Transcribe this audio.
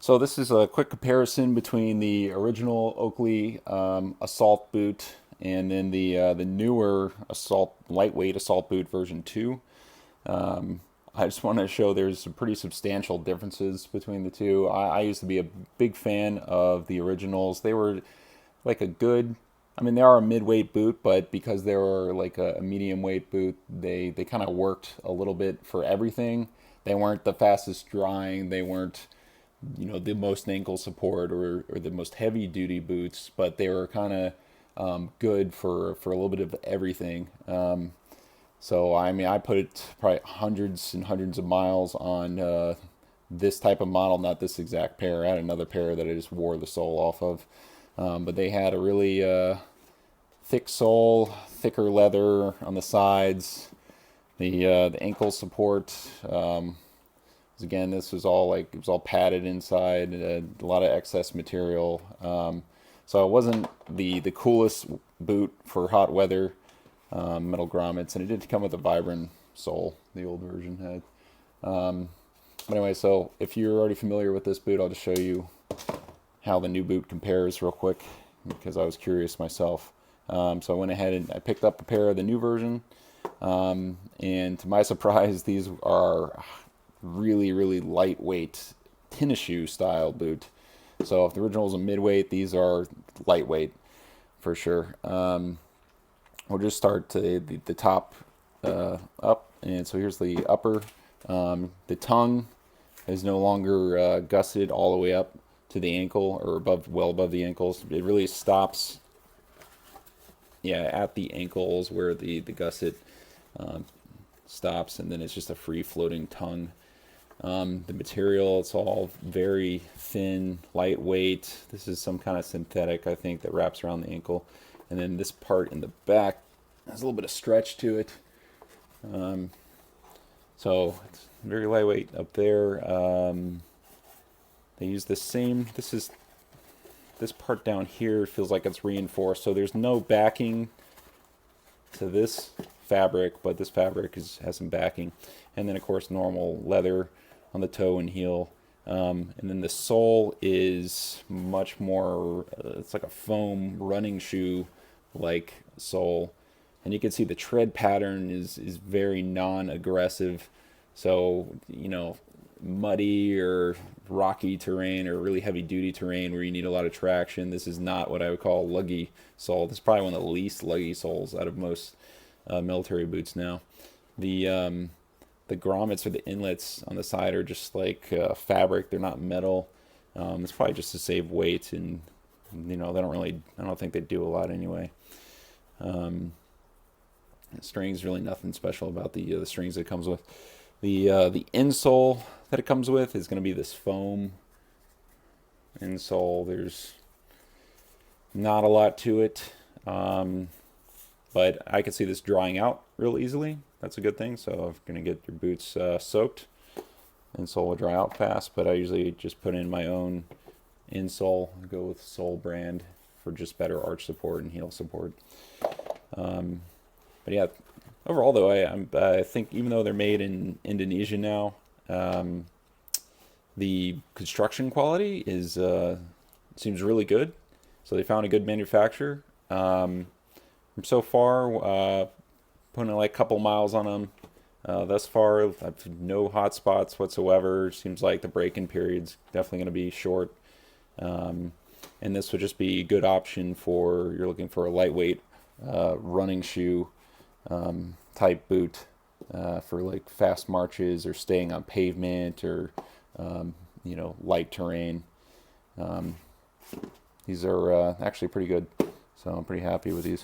So this is a quick comparison between the original Oakley Assault boot and then the newer Assault lightweight Assault boot version 2. I just want to show there's some pretty substantial differences between the two. I used to be a big fan of the originals. They were like a good, I mean, they are a mid-weight boot, but because they were like a medium weight boot, they kind of worked a little bit for everything. They weren't the fastest drying. They weren't the most ankle support or the most heavy duty boots, but they were kind of good for a little bit of everything. So I mean, I put probably hundreds and hundreds of miles on this type of model, not this exact pair. I had another pair that I just wore the sole off of, but they had a really thick sole, thicker leather on the sides. The ankle support. Again, this was all like it was all padded inside, a lot of excess material. So it wasn't the coolest boot for hot weather, metal grommets, and it did come with a Vibram sole. The old version had. But anyway, so if you're already familiar with this boot, I'll just show you how the new boot compares real quick because I was curious myself. So I went ahead and I picked up a pair of the new version, and to my surprise, these are really, really lightweight tennis shoe style boot. So if the original is a midweight, these are lightweight for sure. We'll just start to the top up, and so here's the upper. The tongue is no longer gusseted all the way up to the ankle or above, well above the ankles. It really stops, yeah, at the ankles where the gusset stops, and then it's just a free floating tongue. The material, it's all very thin, lightweight. This is some kind of synthetic, I think, that wraps around the ankle. And then this part in the back has a little bit of stretch to it. So it's very lightweight up there. They use the same, this part down here feels like it's reinforced. So there's no backing to this fabric, but this fabric has some backing. And then, of course, normal leather on the toe and heel. And then the sole is much more, it's like a foam running shoe like sole. And you can see the tread pattern is very non-aggressive. So, muddy or rocky terrain or really heavy duty terrain where you need a lot of traction, this is not what I would call a luggy sole. This is probably one of the least luggy soles out of most military boots now. The grommets or the inlets on the side are just like fabric. They're not metal. It's probably just to save weight, and they don't really. I don't think they do a lot anyway. Strings, really nothing special about the strings that it comes with. The insole that it comes with is going to be this foam insole. There's not a lot to it, but I could see this drying out real easily. That's a good thing. So if you're going to get your boots soaked, insole will dry out fast, but I usually just put in my own insole. I go with Sole brand for just better arch support and heel support. But yeah, overall though, I think even though they're made in Indonesia now, the construction quality is seems really good. So they found a good manufacturer. So far, putting like a couple miles on them thus far. I've no hot spots whatsoever. Seems like the break-in period's definitely going to be short. And this would just be a good option for you're looking for a lightweight running shoe type boot for like fast marches or staying on pavement or light terrain. These are actually pretty good, so I'm pretty happy with these.